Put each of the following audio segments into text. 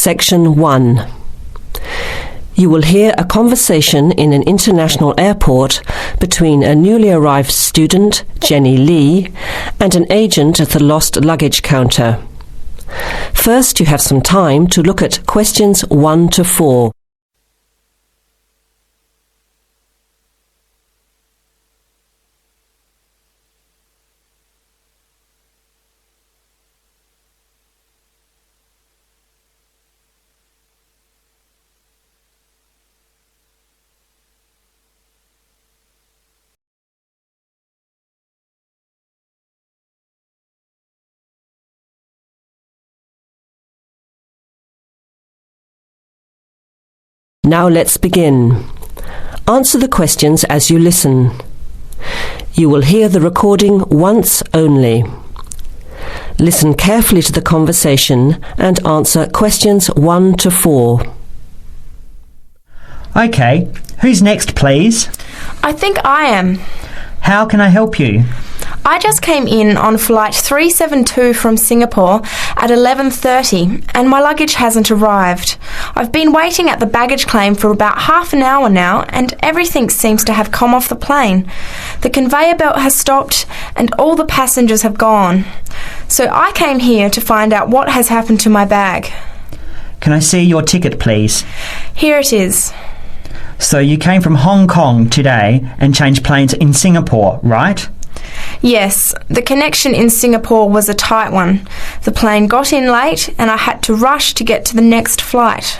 Section 1. You will hear a conversation in an international airport between a newly arrived student, Jenny Lee, and an agent at the lost luggage counter. First, you have some time to look at questions 1 to 4. Now let's begin. Answer the questions as you listen. You will hear the recording once only. Listen carefully to the conversation and answer questions 1 to 4. Okay, who's next, please? I think I am. How can I help you? I just came in on flight 372 from Singapore at 11:30 and my luggage hasn't arrived. I've been waiting at the baggage claim for about half an hour now and everything seems to have come off the plane. The conveyor belt has stopped and all the passengers have gone. So I came here to find out what has happened to my bag. Can I see your ticket, please? Here it is. So you came from Hong Kong today and changed planes in Singapore, right? Yes, the connection in Singapore was a tight one. The plane got in late and I had to rush to get to the next flight.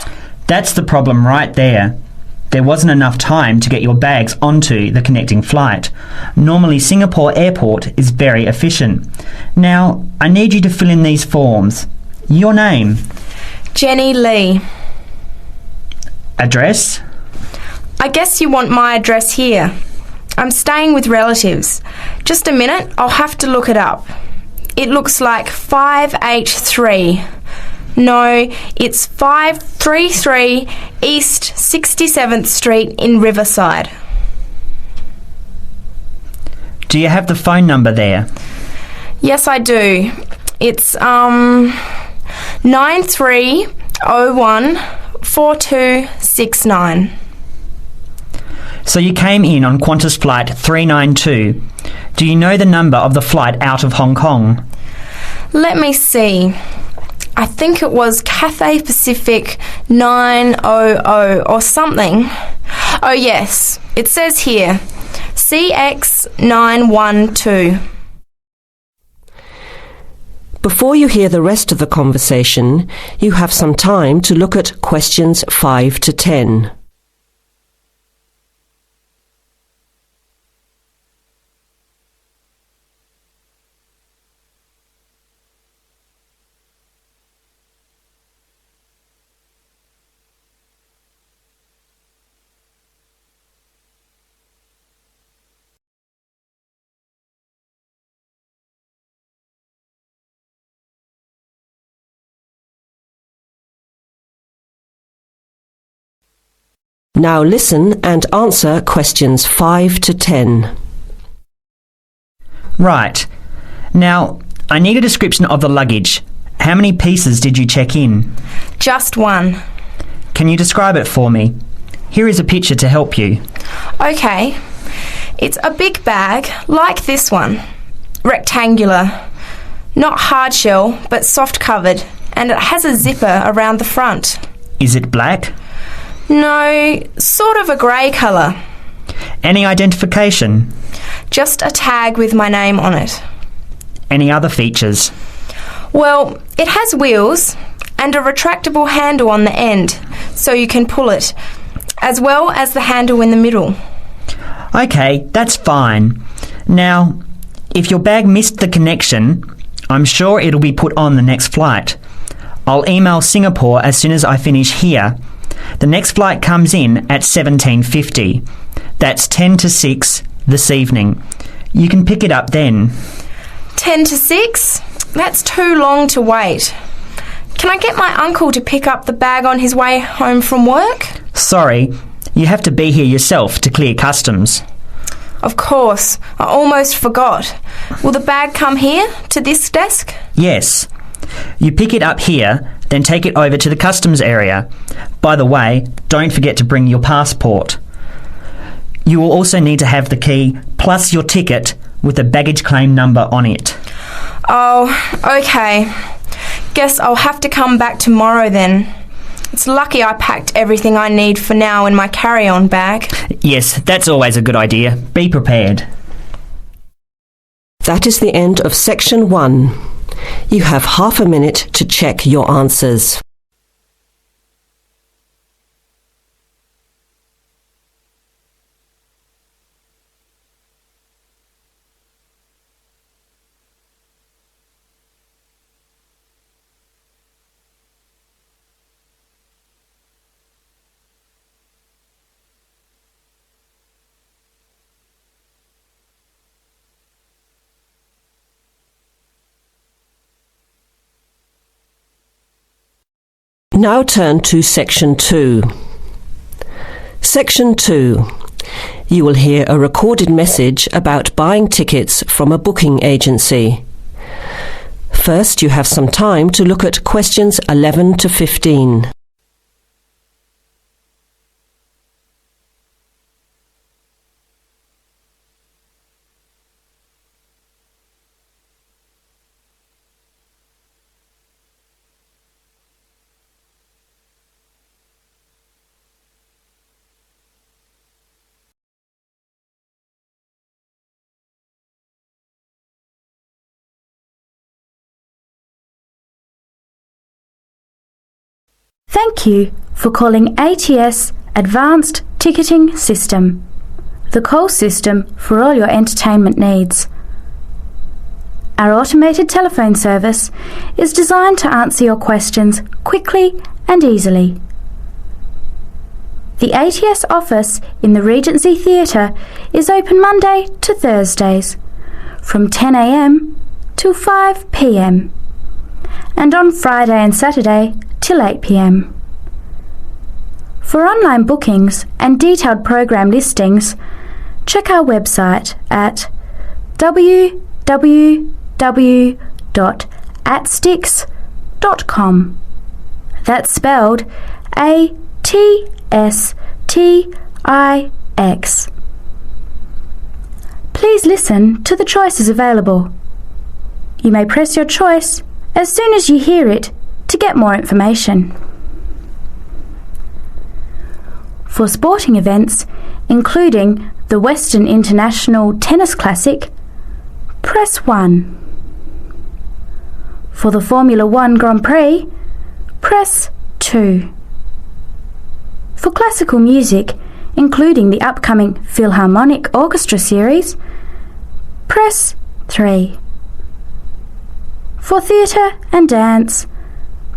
That's the problem right there. There wasn't enough time to get your bags onto the connecting flight. Normally Singapore Airport is very efficient. Now, I need you to fill in these forms. Your name? Jenny Lee. Address? I guess you want my address here. I'm staying with relatives. Just a minute, I'll have to look it up. It looks like 583. No, it's 533 East 67th Street in Riverside. Do you have the phone number there? Yes, I do. It's 9301 4269. So you came in on Qantas Flight 392. Do you know the number of the flight out of Hong Kong? Let me see. I think it was Cathay Pacific 900 or something. Oh yes, it says here, CX912. Before you hear the rest of the conversation, you have some time to look at questions 5 to 10. Now listen and answer questions 5 to 10. Right. Now, I need a description of the luggage. How many pieces did you check in? Just one. Can you describe it for me? Here is a picture to help you. Okay. It's a big bag, like this one. Rectangular. Not hard shell, but soft covered, and it has a zipper around the front. Is it black? No, sort of a grey colour. Any identification? Just a tag with my name on it. Any other features? Well, it has wheels and a retractable handle on the end, so you can pull it, as well as the handle in the middle. Okay, that's fine. Now, if your bag missed the connection, I'm sure it'll be put on the next flight. I'll email Singapore as soon as I finish here. The next flight comes in at 17:50. That's 10 to 6 this evening. You can pick it up then. 10 to 6? That's too long to wait. Can I get my uncle to pick up the bag on his way home from work? Sorry, you have to be here yourself to clear customs. Of course, I almost forgot. Will the bag come here, to this desk? Yes. You pick it up here, then take it over to the customs area. By the way, don't forget to bring your passport. You will also need to have the key plus your ticket with a baggage claim number on it. Oh, okay. Guess I'll have to come back tomorrow then. It's lucky I packed everything I need for now in my carry-on bag. Yes, that's always a good idea. Be prepared. That is the end of section 1. You have half a minute to check your answers. Now turn to Section 2. Section 2. You will hear a recorded message about buying tickets from a booking agency. First, you have some time to look at questions 11 to 15. Thank you for calling ATS Advanced Ticketing System, the call system for all your entertainment needs. Our automated telephone service is designed to answer your questions quickly and easily. The ATS office in the Regency Theatre is open Monday to Thursdays from 10 a.m. till 5 p.m. and on Friday and Saturday till 8 p.m. For online bookings and detailed program listings, check our website at www.atstix.com. That's spelled ATSTIX. Please listen to the choices available. You may press your choice as soon as you hear it to get more information. For sporting events, including the Western International Tennis Classic, press 1. For the Formula 1 Grand Prix, press 2. For classical music, including the upcoming Philharmonic Orchestra series, press 3. For theatre and dance,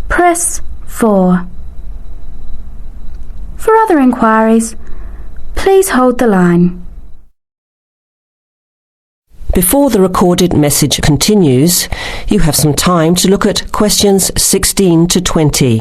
press 4. For other inquiries, please hold the line. Before the recorded message continues, you have some time to look at questions 16 to 20.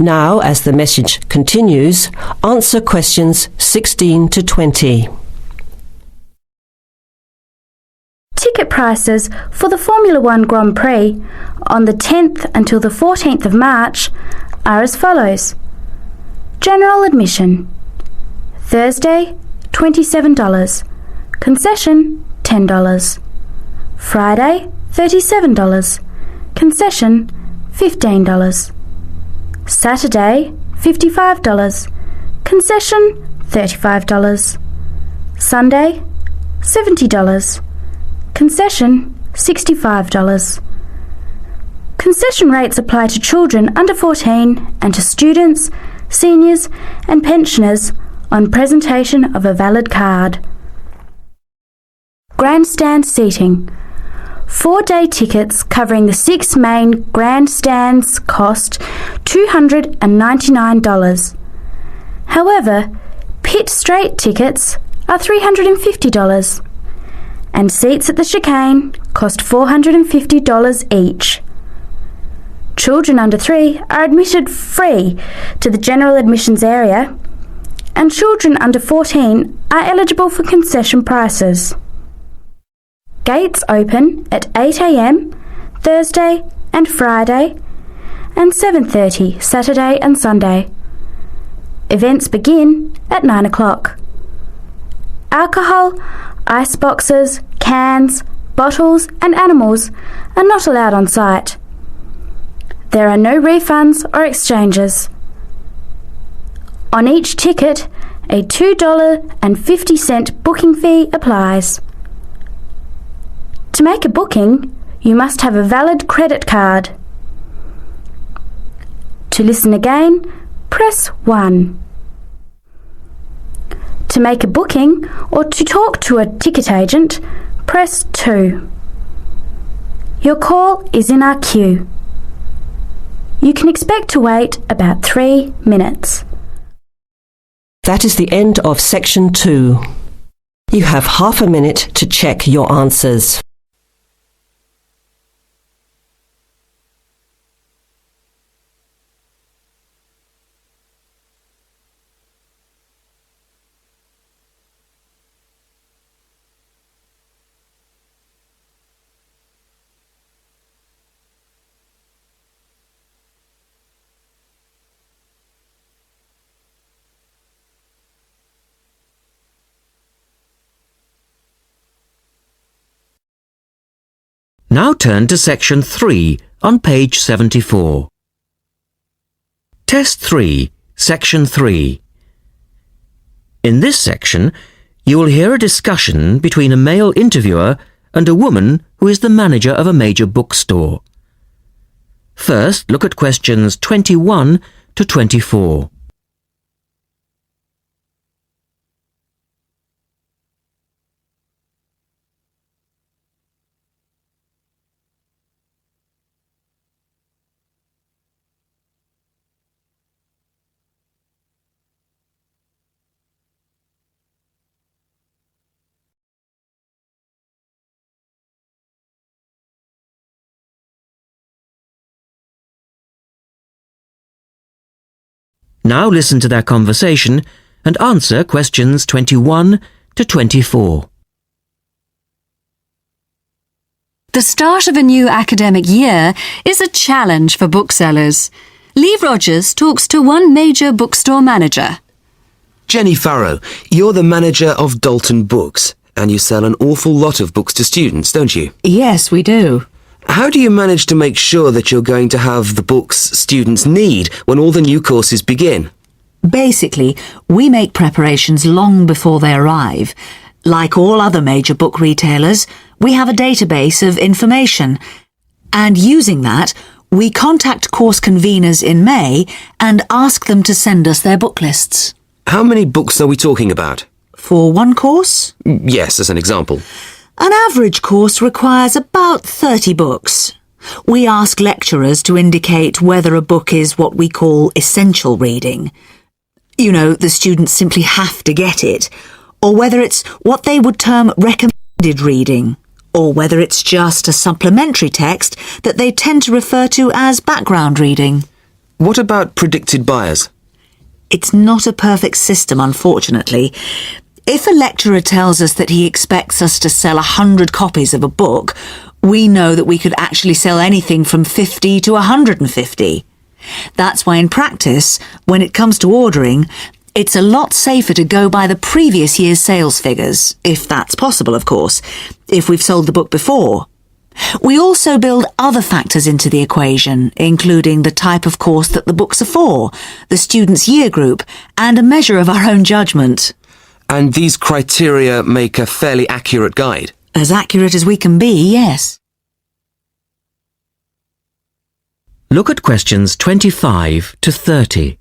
Now, as the message continues, answer questions 16 to 20. Ticket prices for the Formula 1 Grand Prix on the 10th until the 14th of March are as follows. General admission. Thursday, $27. Concession, $10. Friday, $37. Concession, $15. Saturday, $55. Concession, $35. Sunday, $70. Concession, $65. Concession rates apply to children under 14 and to students, seniors and pensioners on presentation of a valid card. Grandstand seating. 4-day tickets covering the 6 main grandstands cost $299. However, pit straight tickets are $350, and seats at the chicane cost $450 each. Children under 3 are admitted free to the general admissions area, and children under 14 are eligible for concession prices. Gates open at 8 a.m. Thursday and Friday, and 7:30 Saturday and Sunday. Events begin at 9 o'clock. Alcohol, ice boxes, cans, bottles and animals are not allowed on site. There are no refunds or exchanges. On each ticket, a $2.50 booking fee applies. To make a booking, you must have a valid credit card. To listen again, press 1. To make a booking or to talk to a ticket agent, press 2. Your call is in our queue. You can expect to wait about 3 minutes. That is the end of section 2. You have half a minute to check your answers. Now turn to section 3 on page 74. Test 3, section 3. In this section, you will hear a discussion between a male interviewer and a woman who is the manager of a major bookstore. First, look at questions 21 to 24. Now listen to their conversation and answer questions 21 to 24. The start of a new academic year is a challenge for booksellers. Lee Rogers talks to one major bookstore manager. Jenny Farrow, you're the manager of Dalton Books, and you sell an awful lot of books to students, don't you? Yes, we do. How do you manage to make sure that you're going to have the books students need when all the new courses begin? Basically, we make preparations long before they arrive. Like all other major book retailers, we have a database of information. And using that, we contact course conveners in May and ask them to send us their book lists. How many books are we talking about? For one course? Yes, as an example. An average course requires about 30 books. We ask lecturers to indicate whether a book is what we call essential reading. You know, the students simply have to get it, or whether it's what they would term recommended reading, or whether it's just a supplementary text that they tend to refer to as background reading. What about predicted buyers? It's not a perfect system, unfortunately. If a lecturer tells us that he expects us to sell 100 copies of a book, we know that we could actually sell anything from 50 to 150. That's why in practice, when it comes to ordering, it's a lot safer to go by the previous year's sales figures, if that's possible, of course, if we've sold the book before. We also build other factors into the equation, including the type of course that the books are for, the student's year group, and a measure of our own judgment. And these criteria make a fairly accurate guide? As accurate as we can be, yes. Look at questions 25 to 30.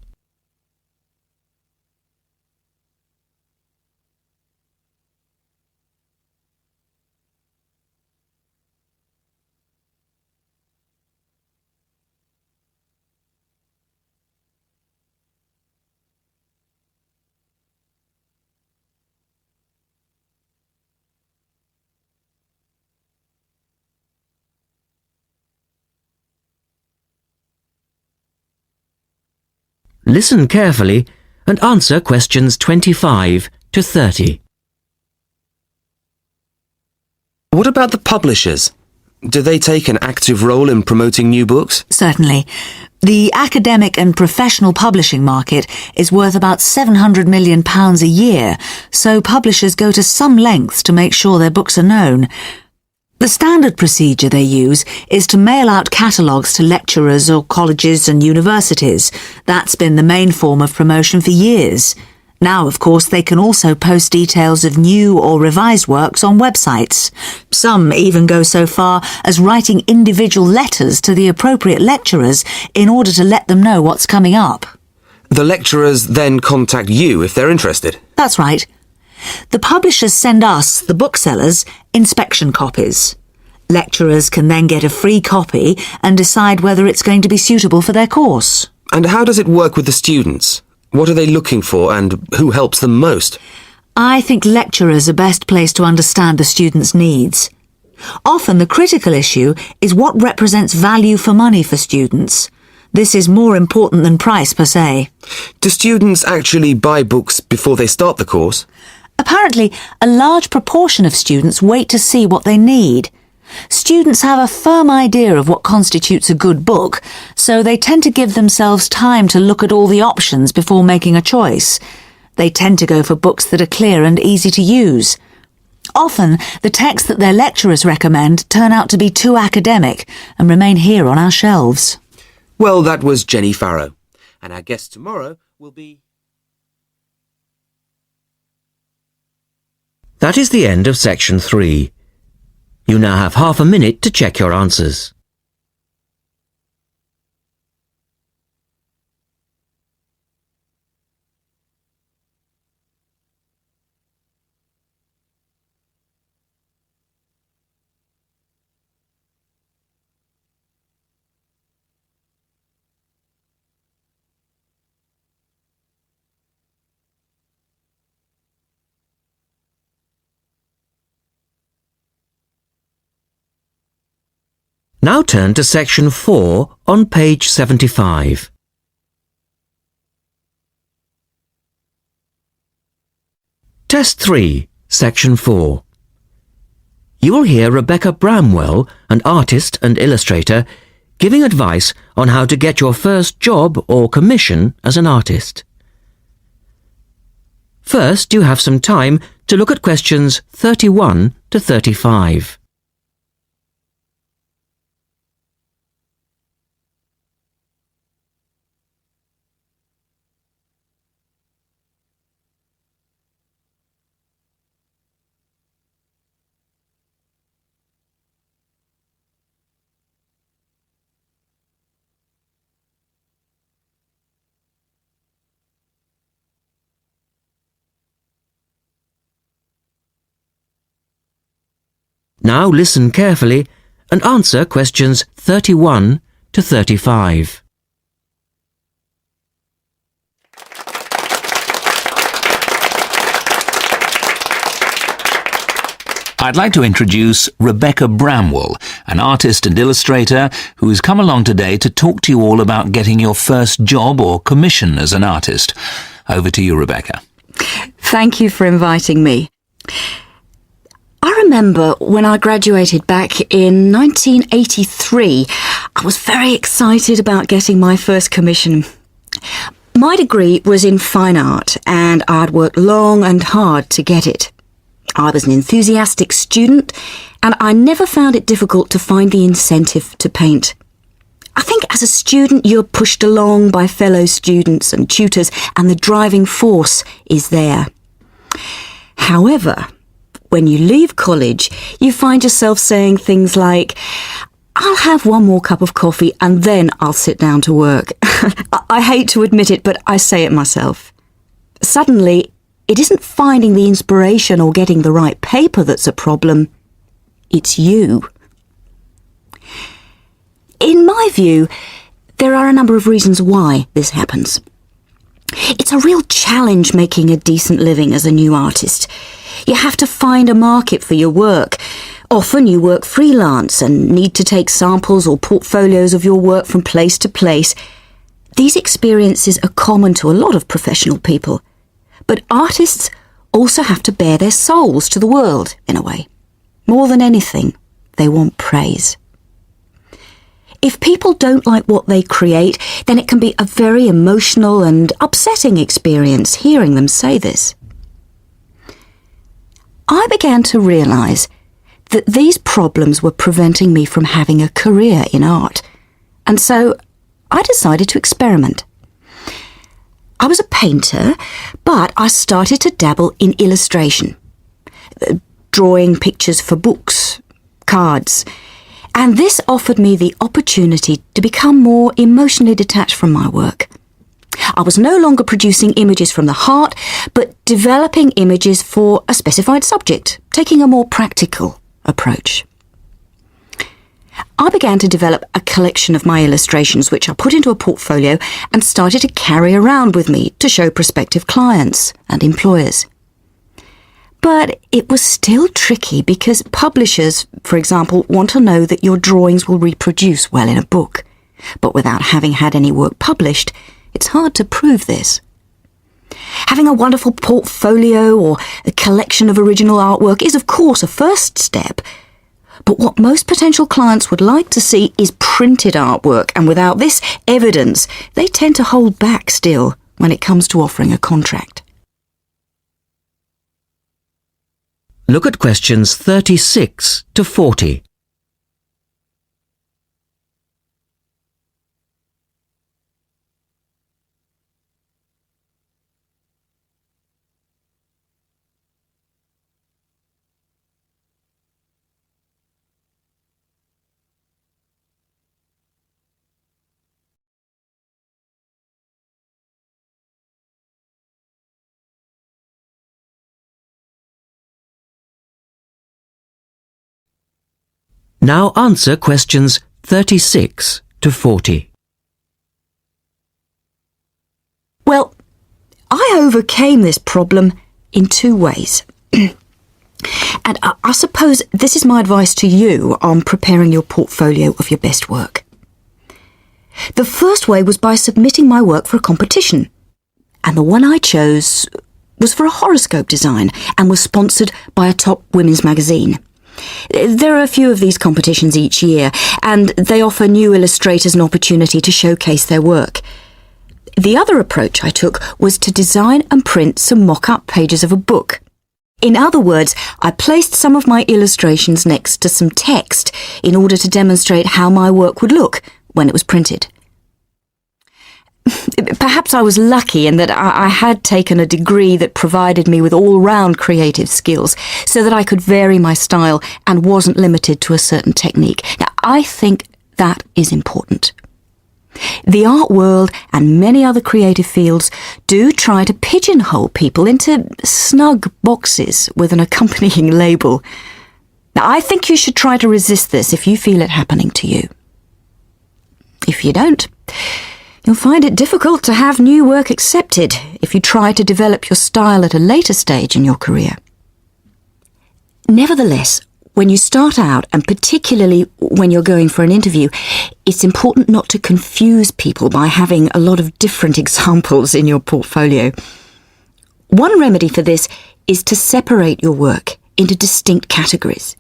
listen carefully and answer questions 25 to 30. What about the publishers? Do they take an active role in promoting new books? Certainly. The academic and professional publishing market is worth about £700 million a year, so publishers go to some lengths to make sure their books are known. The standard procedure they use is to mail out catalogues to lecturers or colleges and universities. That's been the main form of promotion for years. Now, of course, they can also post details of new or revised works on websites. Some even go so far as writing individual letters to the appropriate lecturers in order to let them know what's coming up. The lecturers then contact you if they're interested? That's right. The publishers send us, the booksellers, inspection copies. Lecturers can then get a free copy and decide whether it's going to be suitable for their course. And how does it work with the students? What are they looking for and who helps them most? I think lecturers are best placed to understand the students' needs. Often the critical issue is what represents value for money for students. This is more important than price per se. Do students actually buy books before they start the course? Apparently, a large proportion of students wait to see what they need. Students have a firm idea of what constitutes a good book, so they tend to give themselves time to look at all the options before making a choice. They tend to go for books that are clear and easy to use. Often, the texts that their lecturers recommend turn out to be too academic and remain here on our shelves. Well, that was Jenny Farrow. And our guest tomorrow will be... That is the end of section 3. You now have half a minute to check your answers. Now turn to section 4 on page 75. Test 3, section 4. You will hear Rebecca Bramwell, an artist and illustrator, giving advice on how to get your first job or commission as an artist. First, you have some time to look at questions 31 to 35. Now listen carefully and answer questions 31 to 35. I'd like to introduce Rebecca Bramwell, an artist and illustrator who has come along today to talk to you all about getting your first job or commission as an artist. Over to you, Rebecca. Thank you for inviting me. I remember when I graduated back in 1983, I was very excited about getting my first commission. My degree was in fine art and I'd worked long and hard to get it. I was an enthusiastic student and I never found it difficult to find the incentive to paint. I think as a student you're pushed along by fellow students and tutors and the driving force is there. However, when you leave college, you find yourself saying things like, I'll have one more cup of coffee and then I'll sit down to work. I hate to admit it, but I say it myself. Suddenly, it isn't finding the inspiration or getting the right paper that's a problem. It's you. In my view, there are a number of reasons why this happens. It's a real challenge making a decent living as a new artist. You have to find a market for your work. Often you work freelance and need to take samples or portfolios of your work from place to place. These experiences are common to a lot of professional people, but artists also have to bare their souls to the world, in a way. More than anything, they want praise. If people don't like what they create, then it can be a very emotional and upsetting experience hearing them say this. I began to realise that these problems were preventing me from having a career in art, and so I decided to experiment. I was a painter, but I started to dabble in illustration, drawing pictures for books, cards, and this offered me the opportunity to become more emotionally detached from my work. I was no longer producing images from the heart, but developing images for a specified subject, taking a more practical approach. I began to develop a collection of my illustrations, which I put into a portfolio and started to carry around with me to show prospective clients and employers. But it was still tricky because publishers, for example, want to know that your drawings will reproduce well in a book. But without having had any work published, it's hard to prove this. Having a wonderful portfolio or a collection of original artwork is, of course, a first step. But what most potential clients would like to see is printed artwork, and without this evidence, they tend to hold back still when it comes to offering a contract. Look at questions 36 to 40. Now answer questions 36 to 40. Well, I overcame this problem in two ways. And I suppose this is my advice to you on preparing your portfolio of your best work. The first way was by submitting my work for a competition. And the one I chose was for a horoscope design and was sponsored by a top women's magazine. There are a few of these competitions each year, and they offer new illustrators an opportunity to showcase their work. The other approach I took was to design and print some mock-up pages of a book. In other words, I placed some of my illustrations next to some text in order to demonstrate how my work would look when it was printed. Perhaps I was lucky in that I had taken a degree that provided me with all-round creative skills so that I could vary my style and wasn't limited to a certain technique. Now, I think that is important. The art world and many other creative fields do try to pigeonhole people into snug boxes with an accompanying label. Now, I think you should try to resist this if you feel it happening to you. If you don't, you'll find it difficult to have new work accepted if you try to develop your style at a later stage in your career. Nevertheless, when you start out, and particularly when you're going for an interview, it's important not to confuse people by having a lot of different examples in your portfolio. One remedy for this is to separate your work into distinct categories.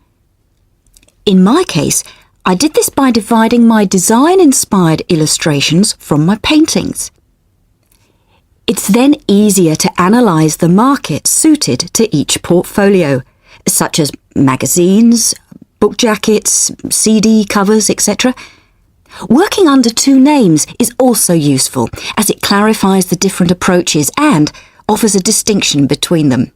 In my case, I did this by dividing my design-inspired illustrations from my paintings. It's then easier to analyse the market suited to each portfolio, such as magazines, book jackets, CD covers, etc. Working under two names is also useful, as it clarifies the different approaches and offers a distinction between them.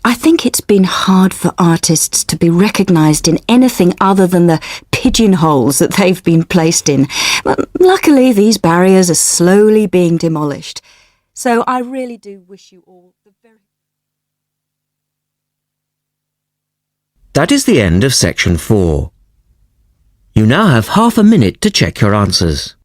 I think it's been hard for artists to be recognised in anything other than the pigeonholes that they've been placed in. But luckily, these barriers are slowly being demolished. So I really do wish you all the very... That is the end of section 4. You now have half a minute to check your answers.